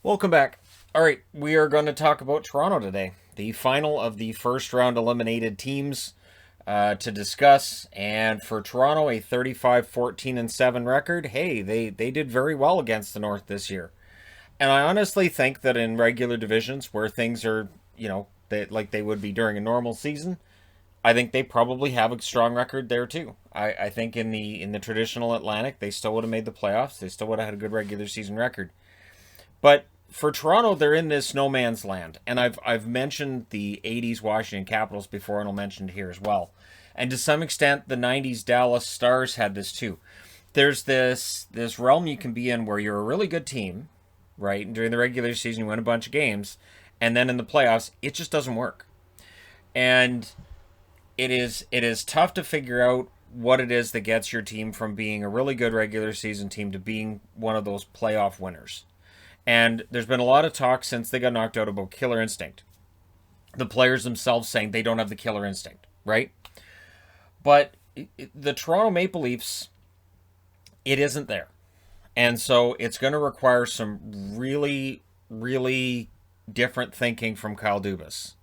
Welcome back. All right, we are going to talk about Toronto today. The final of the first round eliminated teams to discuss. And for Toronto, a 35-14-7 record. Hey, they did very well against the North this year. And I honestly think that in regular divisions where things are, like they would be during a normal season, I think they probably have a strong record there too. I think in the traditional Atlantic, they still would have made the playoffs. They still would have had a good regular season record. But for Toronto, they're in this no man's land, and I've mentioned the '80s Washington Capitals before, and I'll mention it here as well. And to some extent, the '90s Dallas Stars had this too. There's this realm you can be in where you're a really good team, right? And during the regular season, you win a bunch of games, and then in the playoffs, it just doesn't work. And it is tough to figure out what it is that gets your team from being a really good regular season team to being one of those playoff winners. And there's been a lot of talk since they got knocked out about killer instinct. The players themselves saying they don't have the killer instinct, right? But the Toronto Maple Leafs, it isn't there. And so it's going to require some really, really different thinking from Kyle Dubas.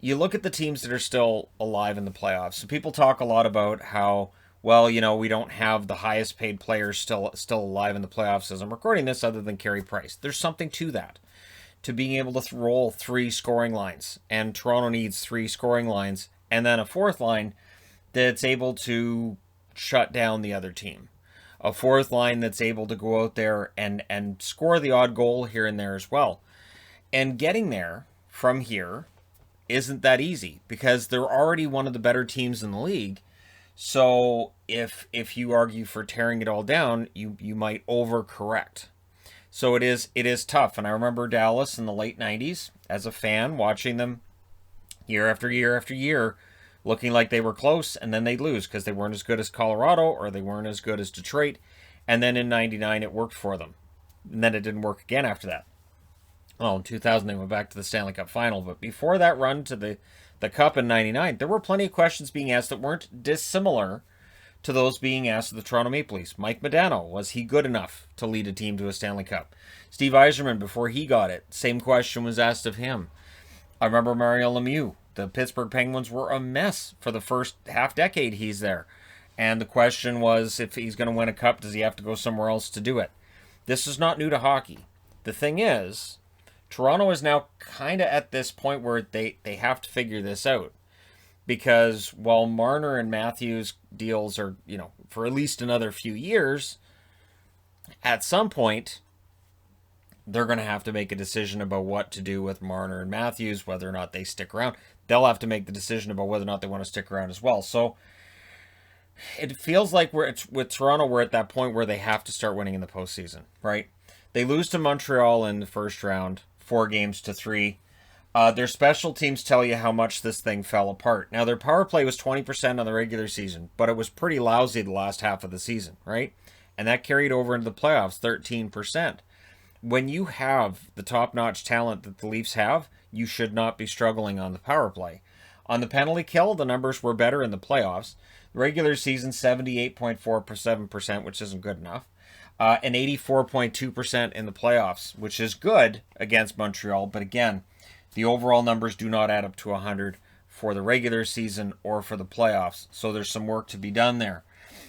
You look at the teams that are still alive in the playoffs. So people talk a lot about how, well, we don't have the highest paid players still alive in the playoffs as I'm recording this, other than Carey Price. There's something to that, to being able to roll three scoring lines, and Toronto needs three scoring lines, and then a fourth line that's able to shut down the other team. A fourth line that's able to go out there and score the odd goal here and there as well. And getting there from here isn't that easy because they're already one of the better teams in the league. So if you argue for tearing it all down, you might overcorrect. So it is tough. And I remember Dallas in the late 90s as a fan watching them year after year after year, looking like they were close, and then they'd lose because they weren't as good as Colorado or they weren't as good as Detroit. And then in 99 it worked for them. And then it didn't work again after that. Well, in 2000 they went back to the Stanley Cup final, but before that run to the Cup in 99, there were plenty of questions being asked that weren't dissimilar to those being asked of the Toronto Maple Leafs. Mike Modano, was he good enough to lead a team to a Stanley Cup? Steve Yzerman, before he got it, same question was asked of him. I remember Mario Lemieux. The Pittsburgh Penguins were a mess for the first half decade he's there. And the question was, if he's going to win a cup, does he have to go somewhere else to do it? This is not new to hockey. The thing is, Toronto is now kind of at this point where they have to figure this out. Because while Marner and Matthews deals are, for at least another few years, at some point, they're going to have to make a decision about what to do with Marner and Matthews, whether or not they stick around. They'll have to make the decision about whether or not they want to stick around as well. So it feels like with Toronto, we're at that point where they have to start winning in the postseason, right? They lose to Montreal in the first round, 4-3. Their special teams tell you how much this thing fell apart. Now, their power play was 20% on the regular season, but it was pretty lousy the last half of the season, right? And that carried over into the playoffs, 13%. When you have the top-notch talent that the Leafs have, you should not be struggling on the power play. On the penalty kill, the numbers were better in the playoffs. Regular season, 78.47%, which isn't good enough. And 84.2% in the playoffs, which is good against Montreal. But again, the overall numbers do not add up to 100 for the regular season or for the playoffs. So there's some work to be done there.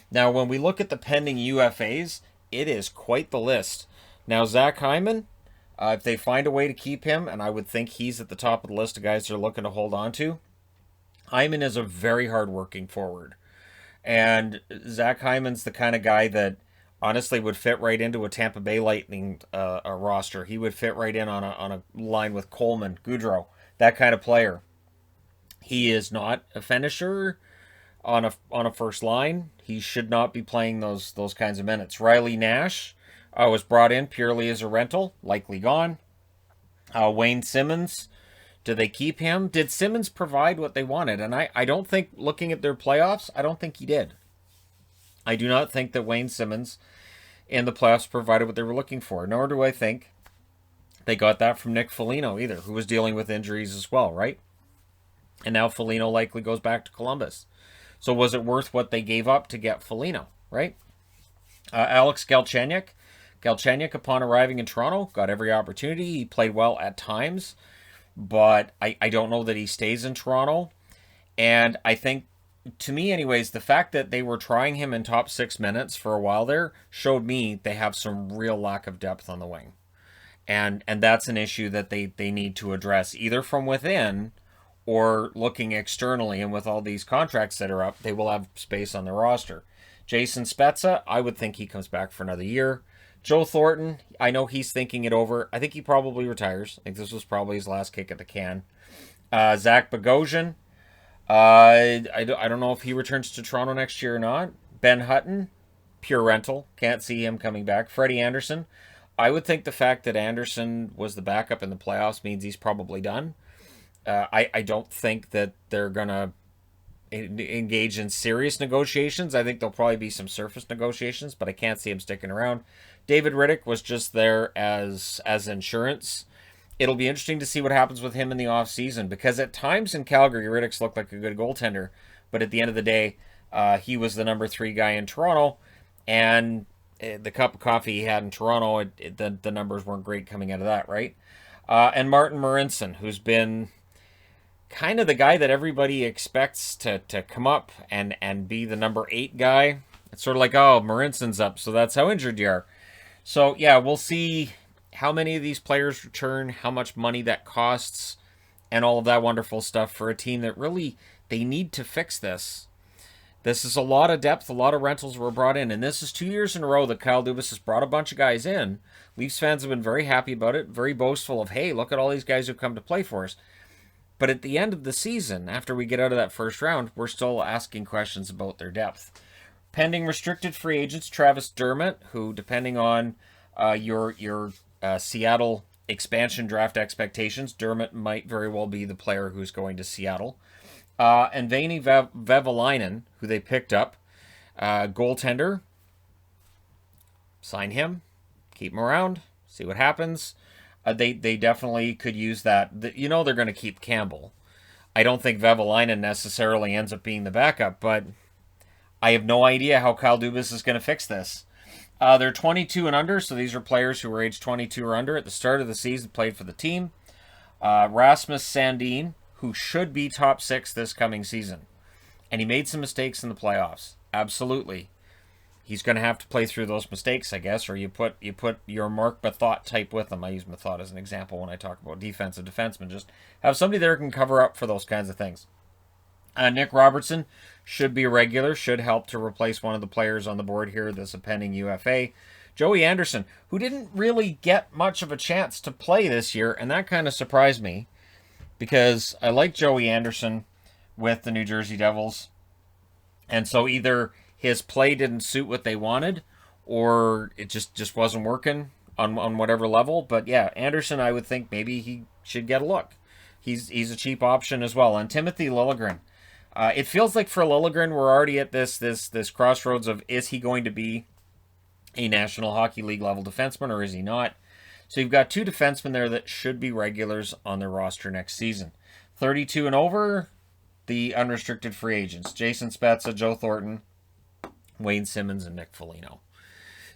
Now, when we look at the pending UFAs, it is quite the list. Now, Zach Hyman, if they find a way to keep him, and I would think he's at the top of the list of guys they're looking to hold on to, Hyman is a very hard-working forward. And Zach Hyman's the kind of guy that honestly would fit right into a Tampa Bay Lightning roster. He would fit right in on a line with Coleman, Goudreau, that kind of player. He is not a finisher on a first line. He should not be playing those kinds of minutes. Riley Nash was brought in purely as a rental, likely gone. Wayne Simmons, do they keep him? Did Simmons provide what they wanted? And I don't think, looking at their playoffs, I don't think he did. I do not think that Wayne Simmons in the playoffs provided what they were looking for, nor do I think they got that from Nick Foligno either, who was dealing with injuries as well, right? And now Foligno likely goes back to Columbus. So was it worth what they gave up to get Foligno, right? Alex Galchenyuk Galchenyuk, upon arriving in Toronto, got every opportunity. He played well at times, but I don't know that he stays in Toronto. And I think, to me anyways, the fact that they were trying him in top 6 minutes for a while there showed me they have some real lack of depth on the wing. And that's an issue that they need to address, either from within or looking externally. And with all these contracts that are up, they will have space on the roster. Jason Spezza, I would think he comes back for another year. Joe Thornton, I know he's thinking it over. I think he probably retires. I think this was probably his last kick at the can. Zach Bogosian, I don't know if he returns to Toronto next year or not. Ben Hutton, pure rental. Can't see him coming back. Freddie Anderson, I would think the fact that Anderson was the backup in the playoffs means he's probably done. I don't think that they're going to engage in serious negotiations. I think there'll probably be some surface negotiations, but I can't see him sticking around. David Riddick was just there as insurance. It'll be interesting to see what happens with him in the offseason, because at times in Calgary, Riddick's looked like a good goaltender, but at the end of the day, he was the number 3 guy in Toronto, and the cup of coffee he had in Toronto, the numbers weren't great coming out of that, right? And Martin Marincin, who's been kind of the guy that everybody expects to come up and be the number 8 guy. It's sort of like, oh, Marincin's up, so that's how injured you are. So, yeah, we'll see how many of these players return, how much money that costs, and all of that wonderful stuff for a team that really, they need to fix this. This is a lot of depth, a lot of rentals were brought in, and this is 2 years in a row that Kyle Dubas has brought a bunch of guys in. Leafs fans have been very happy about it, very boastful of, hey, look at all these guys who've come to play for us. But at the end of the season, after we get out of that first round, we're still asking questions about their depth. Pending restricted free agents, Travis Dermott, who, depending on your Seattle expansion draft expectations, Dermott might very well be the player who's going to Seattle. And Veini Vevalainen, who they picked up, goaltender. Sign him, keep him around, see what happens. They definitely could use that. You know they're going to keep Campbell. I don't think Vevalainen necessarily ends up being the backup, but I have no idea how Kyle Dubas is going to fix this. They're 22 and under, so these are players who were age 22 or under at the start of the season, played for the team. Rasmus Sandin, who should be top 6 this coming season. And he made some mistakes in the playoffs. Absolutely. He's going to have to play through those mistakes, I guess, or you put your Mark Mathot type with him. I use Mathot as an example when I talk about defensive defensemen. Just have somebody there who can cover up for those kinds of things. Nick Robertson should be a regular, should help to replace one of the players on the board here, this pending UFA. Joey Anderson, who didn't really get much of a chance to play this year, and that kind of surprised me, because I like Joey Anderson with the New Jersey Devils, and so either his play didn't suit what they wanted, or it just wasn't working on whatever level. But yeah, Anderson, I would think maybe he should get a look. He's a cheap option as well. And Timothy Liljegren, it feels like for Liljegren, we're already at this crossroads of, is he going to be a National Hockey League level defenseman or is he not? So you've got 2 defensemen there that should be regulars on their roster next season. 32 and over, the unrestricted free agents: Jason Spezza, Joe Thornton, Wayne Simmons, and Nick Foligno.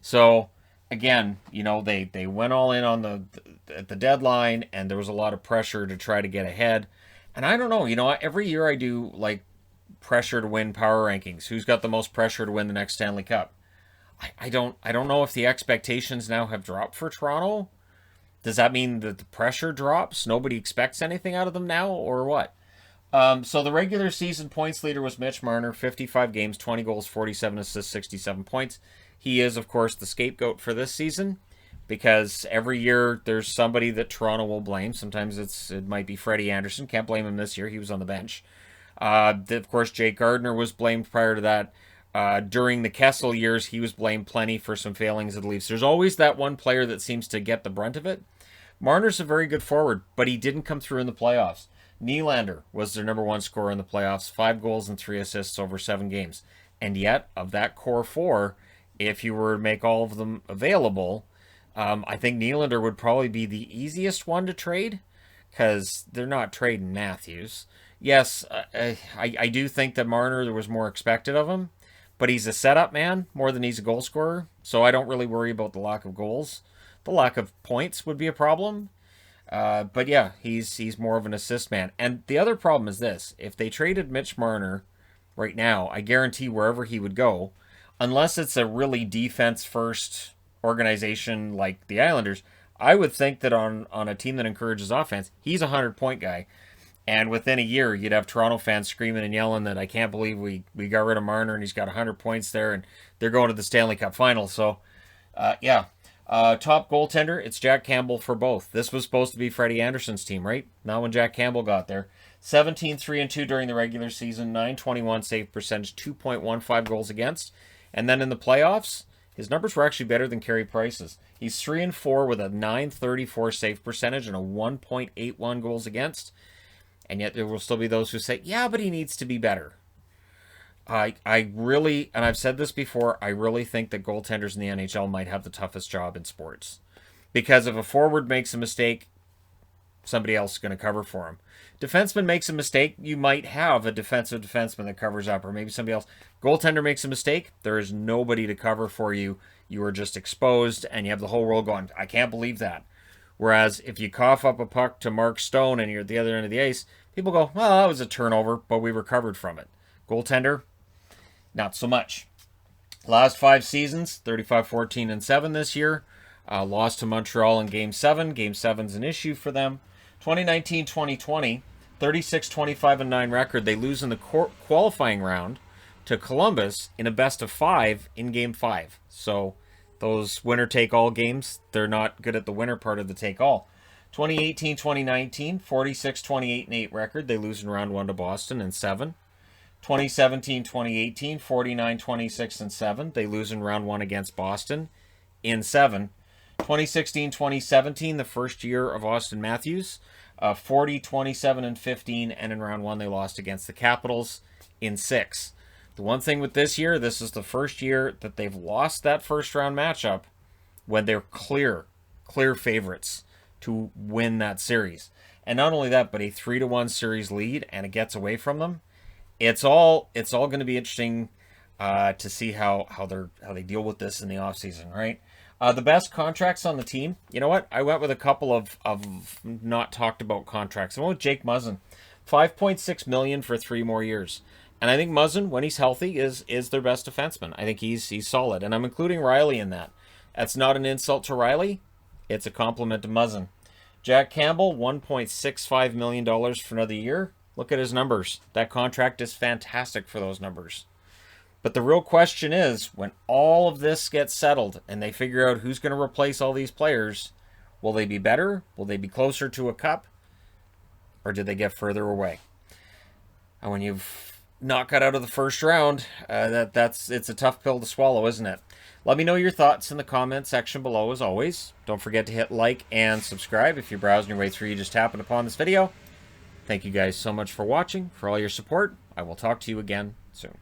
So again, they went all in on at the deadline, and there was a lot of pressure to try to get ahead. And I don't know, every year I do like pressure to win power rankings. Who's got the most pressure to win the next Stanley Cup? I don't know if the expectations now have dropped for Toronto. Does that mean that the pressure drops? Nobody expects anything out of them now, or what? So the regular season points leader was Mitch Marner, 55 games, 20 goals, 47 assists, 67 points. He is, of course, the scapegoat for this season, because every year there's somebody that Toronto will blame. Sometimes it might be Freddie Anderson. Can't blame him this year. He was on the bench. Of course, Jake Gardiner was blamed prior to that. During the Kessel years, he was blamed plenty for some failings of the Leafs. There's always that one player that seems to get the brunt of it. Marner's a very good forward, but he didn't come through in the playoffs. Nylander was their number 1 scorer in the playoffs, 5 goals and 3 assists over 7 games. And yet, of that core 4, if you were to make all of them available, I think Nylander would probably be the easiest one to trade, because they're not trading Matthews. Yes, I do think that Marner, there was more expected of him, but he's a setup man more than he's a goal scorer. So I don't really worry about the lack of goals. The lack of points would be a problem. But yeah, he's more of an assist man. And the other problem is this. If they traded Mitch Marner right now, I guarantee wherever he would go, unless it's a really defense-first organization like the Islanders, I would think that on a team that encourages offense, he's a 100-point guy. And within a year, you'd have Toronto fans screaming and yelling that I can't believe we got rid of Marner and he's got 100 points there and they're going to the Stanley Cup final. So, yeah. Top goaltender, it's Jack Campbell for both. This was supposed to be Freddie Anderson's team, right? Not when Jack Campbell got there. 17-3-2 during the regular season, .921 save percentage, 2.15 goals against. And then in the playoffs, his numbers were actually better than Carey Price's. He's 3-4 with a .934 save percentage and a 1.81 goals against. And yet there will still be those who say, yeah, but he needs to be better. I really, and I've said this before, I really think that goaltenders in the NHL might have the toughest job in sports. Because if a forward makes a mistake, somebody else is going to cover for him. Defenseman makes a mistake, you might have a defensive defenseman that covers up, or maybe somebody else. Goaltender makes a mistake, there is nobody to cover for you. You are just exposed, and you have the whole world going, I can't believe that. Whereas if you cough up a puck to Mark Stone and you're at the other end of the ice, people go, well, that was a turnover, but we recovered from it. Goaltender, not so much. Last 5 seasons, 35-14-7 this year. Lost to Montreal in Game 7. Game 7's an issue for them. 2019-2020, 36-25-9 record. They lose in the qualifying round to Columbus in a best-of-5 in Game 5. So those winner-take-all games, they're not good at the winner part of the take-all. 2018-2019, 46-28-8 record. They lose in round 1 to Boston in 7. 2017-2018, 49-26-7. They lose in round 1 against Boston in 7. 2016-2017, the first year of Austin Matthews, 40-27-15, and in round 1 they lost against the Capitals in 6. The one thing with this year, this is the first year that they've lost that first round matchup when they're clear favorites to win that series. And not only that, but a 3-1 series lead, and it gets away from them. It's all going to be interesting to see how they deal with this in the offseason, right? The best contracts on the team, you know what? I went with a couple of not talked about contracts. I went with Jake Muzzin, $5.6 million for 3 more years. And I think Muzzin, when he's healthy, is their best defenseman. I think he's solid. And I'm including Riley in that. That's not an insult to Riley. It's a compliment to Muzzin. Jack Campbell, $1.65 million for another year. Look at his numbers. That contract is fantastic for those numbers. But the real question is, when all of this gets settled and they figure out who's going to replace all these players, will they be better? Will they be closer to a cup? Or did they get further away? And when you've not got out of the first round, it's a tough pill to swallow, isn't it? Let me know your thoughts in the comment section below, as always. Don't forget to hit like and subscribe. If you're browsing your way through, you just happened upon this video. Thank you guys so much for watching, for all your support. I will talk to you again soon.